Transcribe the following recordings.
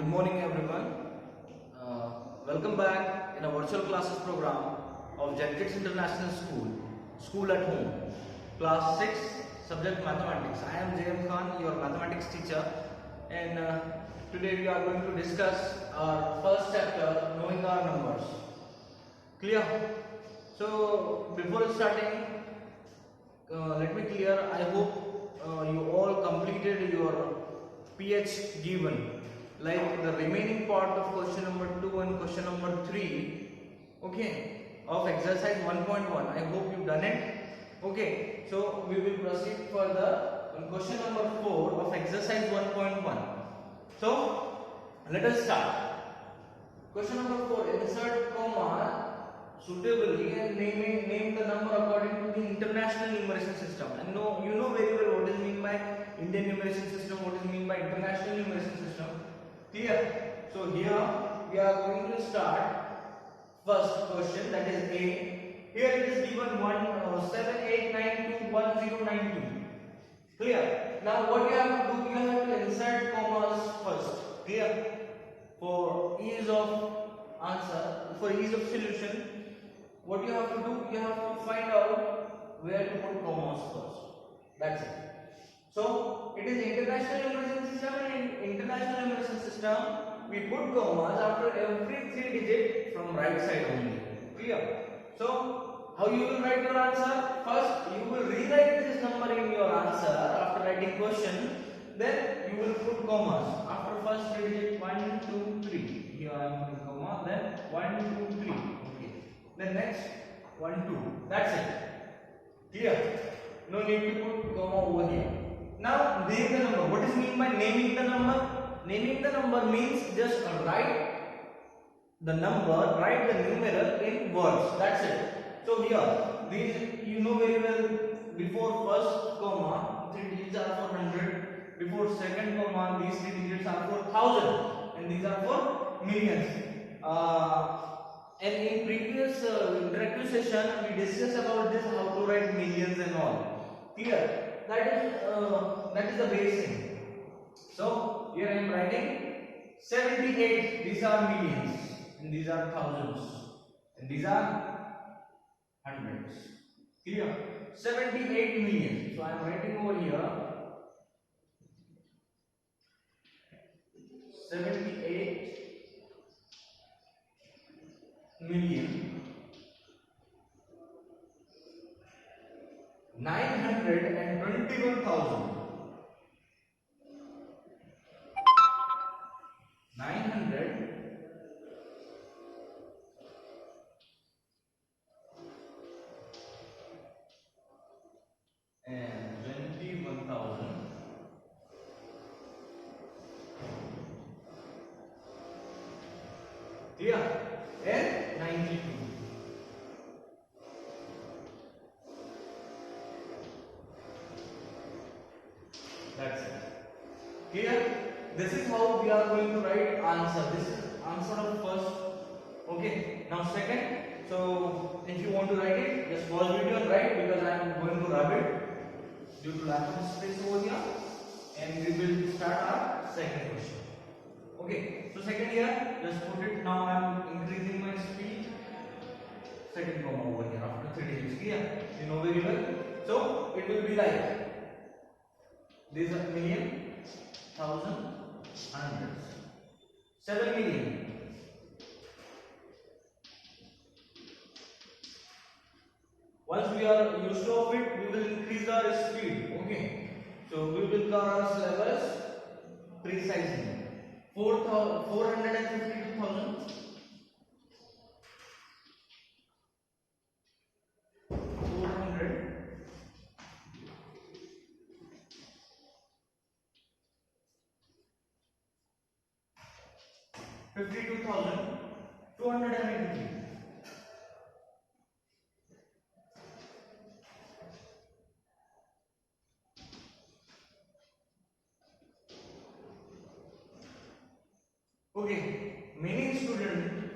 Good morning everyone. Welcome back in a virtual classes program of Jetkids International School, School at Home, Class 6, Subject Mathematics. I am JM Khan, your mathematics teacher, and today we are going to discuss our first chapter, Knowing Our Numbers. Clear? So before starting, let me clear. I hope you all completed your PH given, like the remaining part of question number 2 and question number 3, okay, of exercise 1.1. I hope you've done it. Okay, so we will proceed further on question number 4 of exercise 1.1. So let us start. Question number 4: insert comma suitably and name the number according to the international numeration system. And you know very well what is mean by Indian numeration system, what is mean by international numeration system. Clear? So here we are going to start first question, that is A. Here it is given 78921092. Clear? Now what you have to do, you have to insert commas first. Clear? For ease of answer, for ease of solution, what you have to do, you have to find out where to put commas first. That's it. So it is international numeration system, and in international numeration system we put commas after every 3 digit from right side only. Clear? So how you will write your answer? First you will rewrite this number in your answer after writing question, then you will put commas after first 3 digit 1 2 3. Here I am putting comma, then 1 2 3. Okay, then next 1 2. That's it. Clear? No need to put comma over here. Now name the number. What is mean by naming the number? Naming the number means just write the number, write the numeral in words. That's it. So here these you know very well, before first comma 3 digits are for 100, before second comma these 3 digits are for 1000, and these are for millions. And in previous interactive session we discussed about this, how to write millions and all. Clear? That is the base thing. So here I am writing 78. These are millions, and these are thousands, and these are hundreds. Clear? 78 million. So I am writing over here 78 million 921,000 clear? And 92. That's it. Clear? This is how we are going to write answer. This is answer of first. Okay. Now second. So if you want to write it, just pause video and write, because I am going to rub it due to lack of space over here, and we will start our second question. Okay. So second here, just put it. Now I am increasing my speed. Second comma over here after 3 digits. Clear? You know very well. So it will be like these are million, thousand, hundreds. 7 million. Once we are used to of it, we will increase our speed. Okay. So we will cover our syllabus precisely. 452,000. 52,283. Okay, many students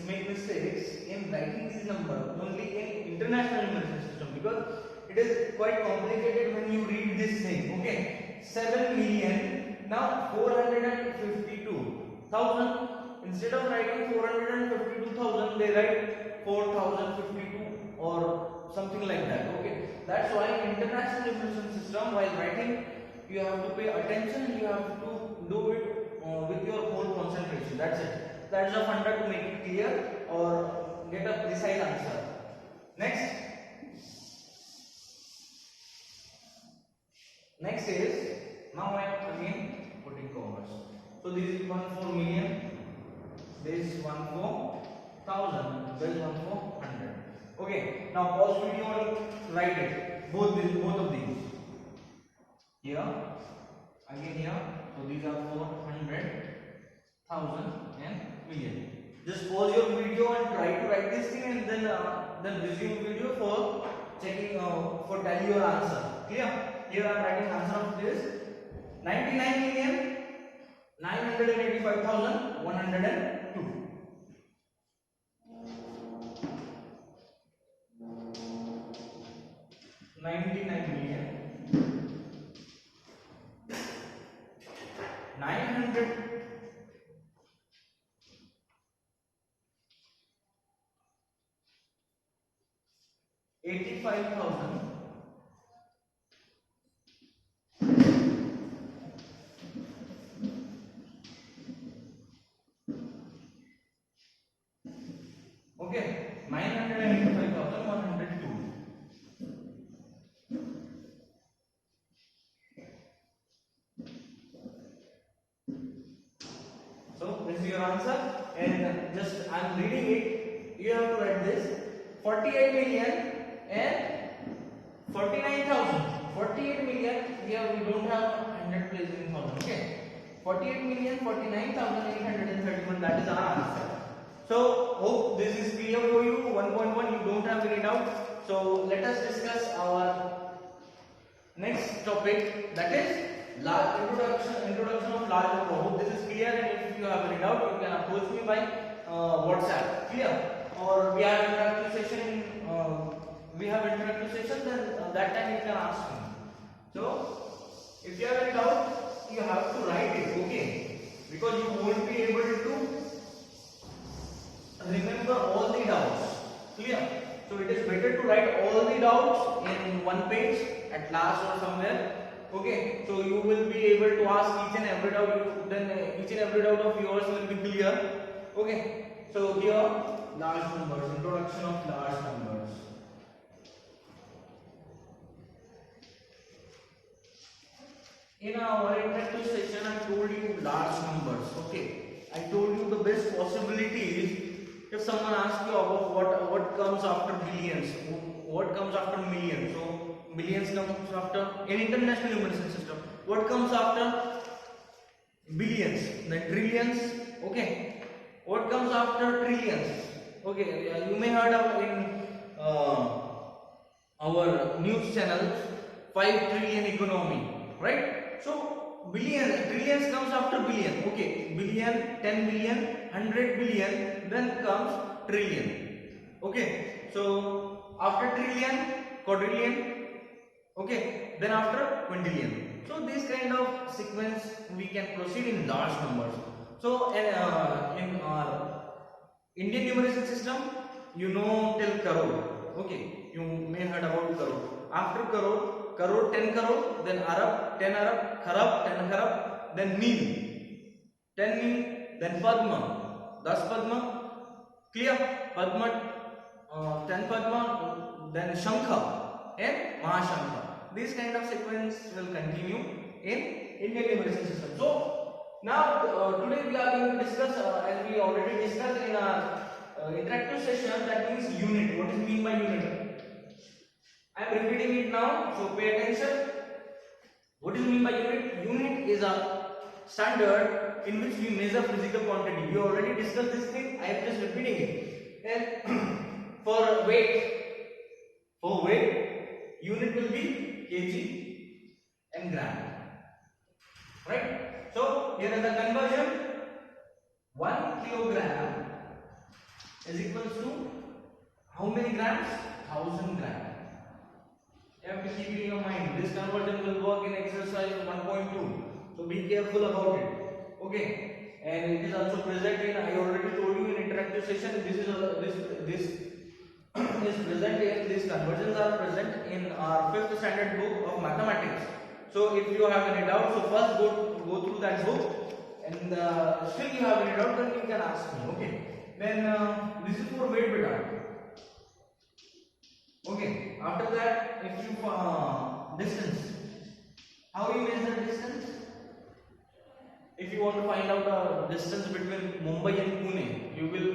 make mistakes in writing this number only in international numeration system, because it is quite complicated when you read this thing. Okay, 7 million Now 452,000. Instead of writing 452,000, they write 4,052 or something like that. Okay, that's why in international numeration system, while writing, you have to pay attention. You have to do it with your whole concentration. That's it. That's the funda to make it clear or get a precise answer. Next is, now I am again putting commas. So this is one for million, this is one for thousand, this is one for 100. Okay, now pause video and write it. Both of these. Here, again here. So these are for 100, 1000 and million. Just pause your video and try to write this thing, and then resume video for checking for telling your answer. Clear? Here I am writing answer of this: 99,985,102. 985,000 okay, 985,102. So this is your answer, and just I am reading it. You have to write this: 48 million and 49,000. 48 million. Here we don't have 100 places in thousand. Okay, 48,49,831. That is our answer. So hope this is clear for you. 1.1. You don't have any doubt. So let us discuss our next topic, that is introduction of large number. Hope this is clear, and if you have any doubt, you can approach me by WhatsApp. Clear? Or we have interactive session. Then that time you can ask me. So if you have any doubt, you have to write it. Okay? Because you won't be able to remember all the doubts. Clear? So it is better to write all the doubts in one page at last or somewhere. Okay, so you will be able to ask each and every doubt. Then each and every doubt of yours will be clear. Okay, so here large numbers, introduction of large numbers. In our interactive session, I told you large numbers. Okay, I told you the best possibilities. If someone asks you about what comes after billions, what comes after millions, so millions comes after in international numeration system. What comes after billions? Then trillions. Okay. What comes after trillions? Okay. You may heard of in our news channels 5 trillion economy, right? So trillions comes after billion. Okay. Billion, 10 billion, 100 billion, then comes trillion. Okay. So after trillion, quadrillion. Okay, then after quintillion. So this kind of sequence we can proceed in large numbers. So in our Indian numeration system, you know till crore. Okay, you may heard about crore. After crore 10 crore, then arab 10 arab, kharab 10 kharab, then mil 10 mil, then padma 10 padma. Clear? Padma 10 padma, then shankha and mahashankha. This kind of sequence will continue in Indian numeration system. So now today we are going to discuss, as we already discussed in our interactive session, that means unit. What is mean by unit? I am repeating it now, so pay attention. What is mean by unit? Unit is a standard in which we measure physical quantity. We already discussed this thing. I am just repeating it. And for weight, unit will be kg and gram, right? So here is the conversion: 1 kilogram is equals to how many grams? 1000 grams. You have to keep it in your mind. This conversion will work in exercise 1.2. So be careful about it. Okay, and it is also present in, I already told you in interactive session, this is present in, these conversions are present in our 5th standard book of mathematics. So if you have any doubt, so first go through that book, and still you have any doubt, then you can ask me. Okay, then this is for weight beta. Okay, after that, if you distance, how you measure distance? If you want to find out the distance between Mumbai and Pune, you will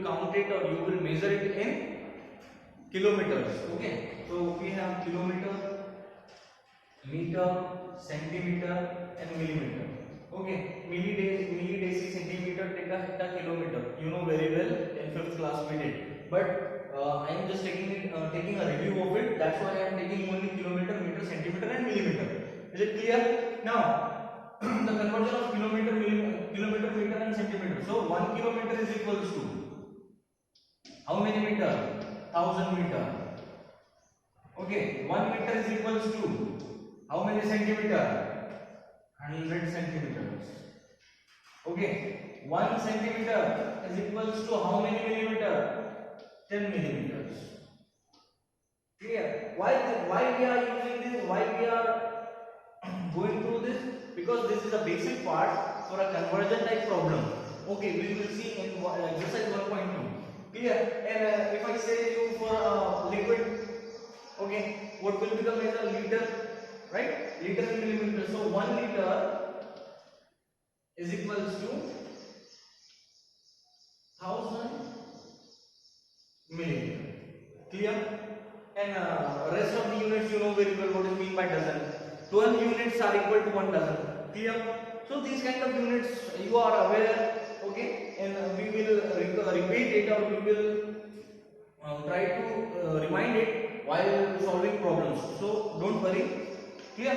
count it, or you will measure it in kilometers. Okay, so we have kilometer, meter, centimeter, and millimeter. Okay, milli centimeter, deca, kilometer. You know very well, in 5th class we did. But I am just taking a review of it. That's why I am taking only kilometer, meter, centimeter, and millimeter. Is it clear? Now, the conversion of kilometer, meter, and centimeter. So 1 kilometer is equals to how many meter? 1000 meter. Okay, 1 meter is equals to how many centimeter? 100 centimeters. Okay, 1 centimeter is equals to how many millimeter? 10 millimeters. Clear? Why we are using this? Why we are going through this? Because this is a basic part for a conversion type problem. Okay, we will see in exercise 1.2. Clear? And if I say you for a liquid, okay, what will be the measure? Liter, right? Liter in millimeter. So 1 liter is equals to 1000 milliliter. Clear? And rest of the units you know very well what is mean by dozen. 12 units are equal to 1 dozen. Clear? So these kind of units you are aware. Okay, and we will repeat it, or we will try to remind it while solving problems. So don't worry. Clear?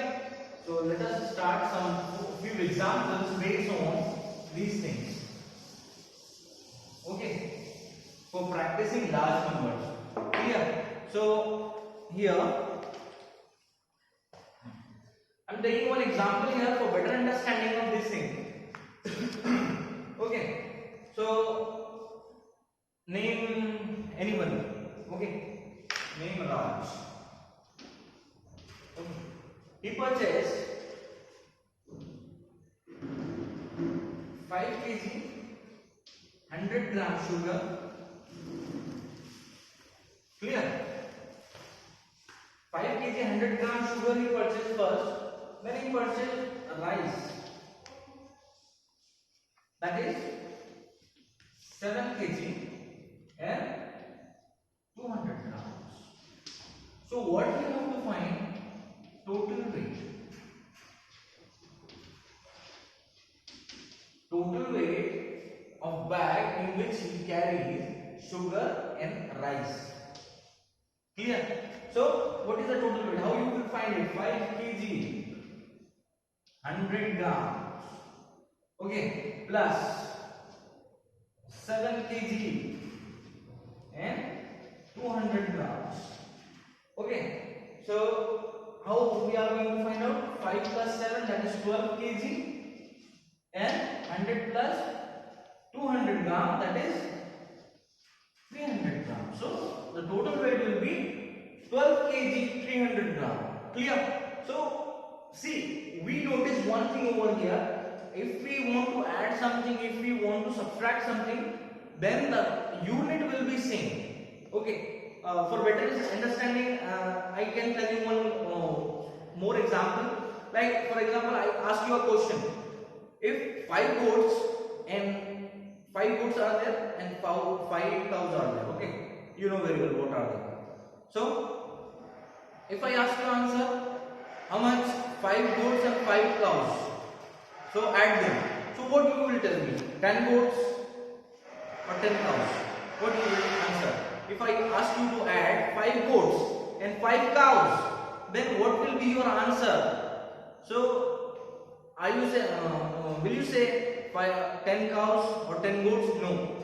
So let us start some few examples based on these things. Okay, for practicing large numbers. Clear? So here I am taking one example here for better understanding of this thing. Okay, so name anyone. Okay, name Raj. Okay. He purchased 5 kg 100 gram sugar. Clear? 5 kg 100 gram sugar he purchased first. Then he purchased rice. That is 7 kg and 200 grams. So what we have to find? Total weight. Total weight of bag in which he carries sugar and rice. Clear? So what is the total weight? How you will find it? 5 kg 100 grams. Okay, plus 7 kg and 200 grams. Okay, so how we are going to find out? 5 plus 7, that is 12 kg, and 100 plus 200 gram, that is 300 grams. So the total weight will be 12 kg 300 gram. Clear? So see, we notice one thing over here. If we want to add something, if we want to subtract something, then the unit will be same. Okay, for better understanding, I can tell you one more example. Like for example, I ask you a question. If 5 goats are there and 5 cows are there, okay, you know very well what are they. So if I ask you answer, how much 5 goats and 5 cows? So add them. So what you will tell me? 10 goats or 10 cows? What you will answer? If I ask you to add 5 goats and 5 cows, then what will be your answer? So are you say, will you say 10 cows or 10 goats? No.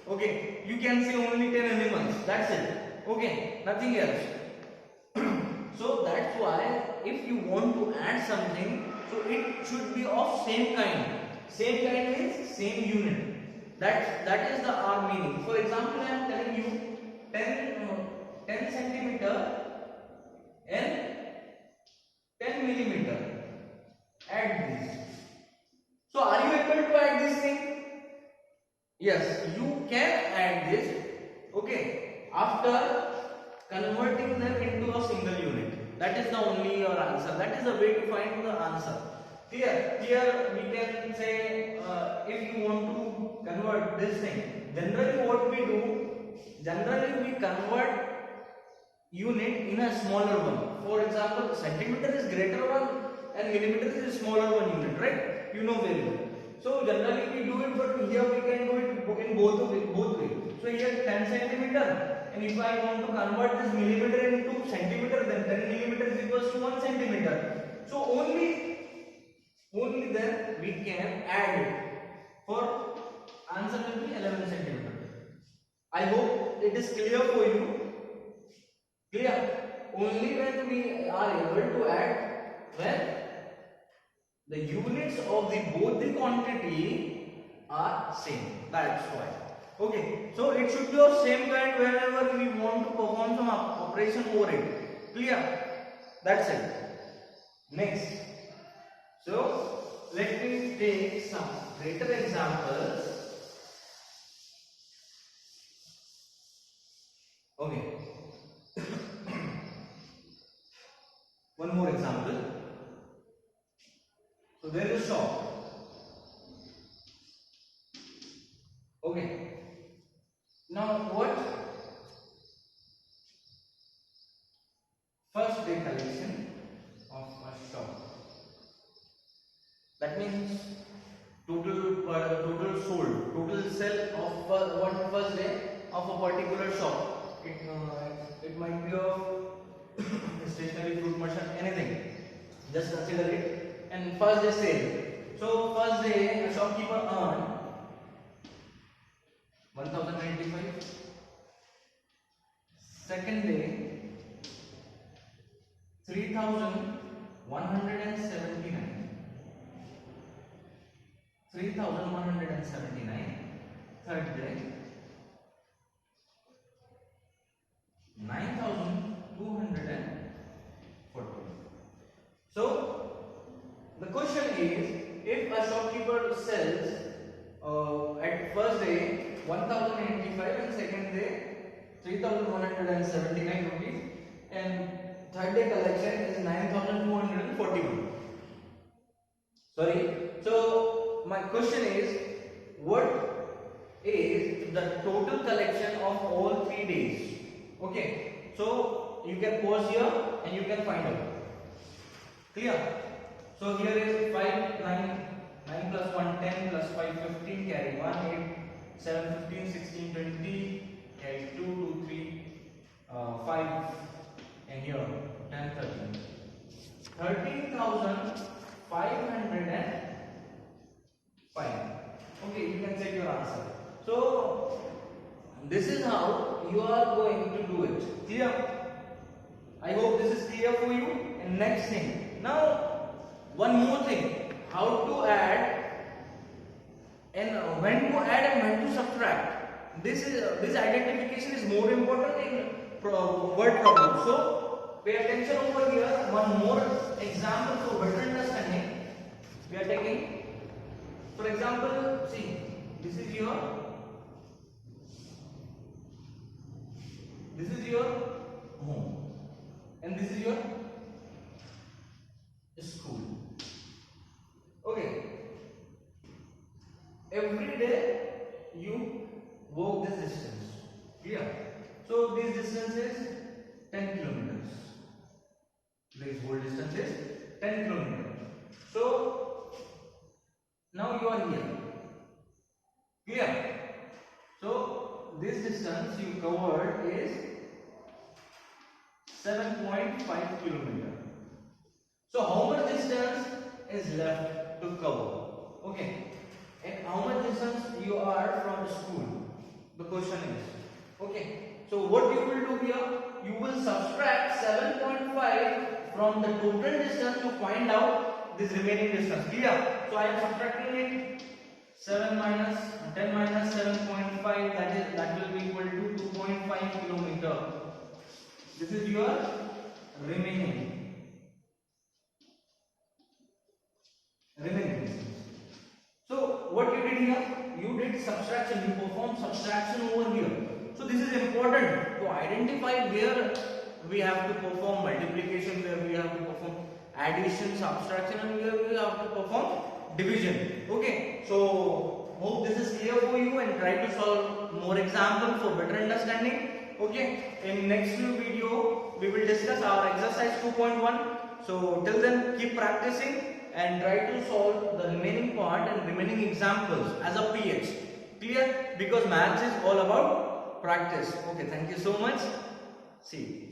Okay, you can say only 10 animals. That's it. Okay, nothing else. So that's why if you want to add something, So it should be of same kind. Same kind means same unit. That is the R meaning. For example, I am telling you 10 centimeter and 10 millimeter. Add this. So are you able to add this thing? Yes, you can add this. Okay. After converting them into a single unit. That is the only your answer. That is the way to find the answer. Here we can say if you want to convert this thing. Generally what we do, generally we convert unit in a smaller one. For example, centimeter is greater one and millimeter is a smaller one unit, right? You know very well. So generally we do it, but here we can do it in both ways. So here 10 centimeter. And if I want to convert this millimeter into centimeter, then 10 millimeter is equals to 1 centimeter. So only then we can add it. For answer will be 11 centimeter. I hope it is clear for you. Clear? Only when we are able to add when the units of both the quantity are same. That's why. Okay, so it should be of same kind whenever we want to perform some operation over it. Clear? That's it. Next. So let me take some greater examples. Okay. One more example. So there is a shop. Okay. Now what? First day collection of a shop. That means total sold, total sell of one first day of a particular shop. It might be of stationery, fruit merchant, anything. Just consider it. And first day sale. So first day a shopkeeper earned 1095. Second day 3179. 3179. Third day 9240. So the question is, if a shopkeeper sells at first day 1085 and second day 3179 rupees and third day collection is 9241. Sorry. So my question is, what is the total collection of all 3 days? Okay. So you can pause here and you can find out. Clear? So here is 5, 9 plus 1, 10 plus 5, 15, carry 1, 8, 7, 15, 16, 20, carry 2, 2, 3, 5, and here 10, 13. 13,505. Okay, you can check your answer. So this is how you are going to do it. Clear? I hope this is clear for you. And next thing. Now, one more thing. How to add and when to add and when to subtract. This identification is more important in word problem. So pay attention over here. One more example for better understanding. We are taking, for example, see, this is your home and this is your school. Okay. Every day you walk this distance. Clear? So this distance is 10 kilometers. This whole distance is 10 kilometers. So now you are here. Clear? So this distance you covered is 7.5 kilometers. So how much distance is left to cover? Okay. And how much distance you are from the school? The question is. Okay. So what you will do here? You will subtract 7.5 from the total distance to find out this remaining distance. Clear? So I am subtracting it. 7 minus 10 minus 7.5, that will be equal to 2.5 kilometer. This is your remaining distance. So what you did here, you did subtraction, you performed subtraction over here. So this is important to identify where we have to perform multiplication, where we have to perform addition, subtraction, and where we have to perform division. Okay, so hope this is clear for you, and try to solve more examples for better understanding. Okay, in next few video we will discuss our exercise 2.1. So till then, keep practicing and try to solve the remaining part and remaining examples as a PH. Clear? Because maths is all about practice. Okay, thank you so much. See you.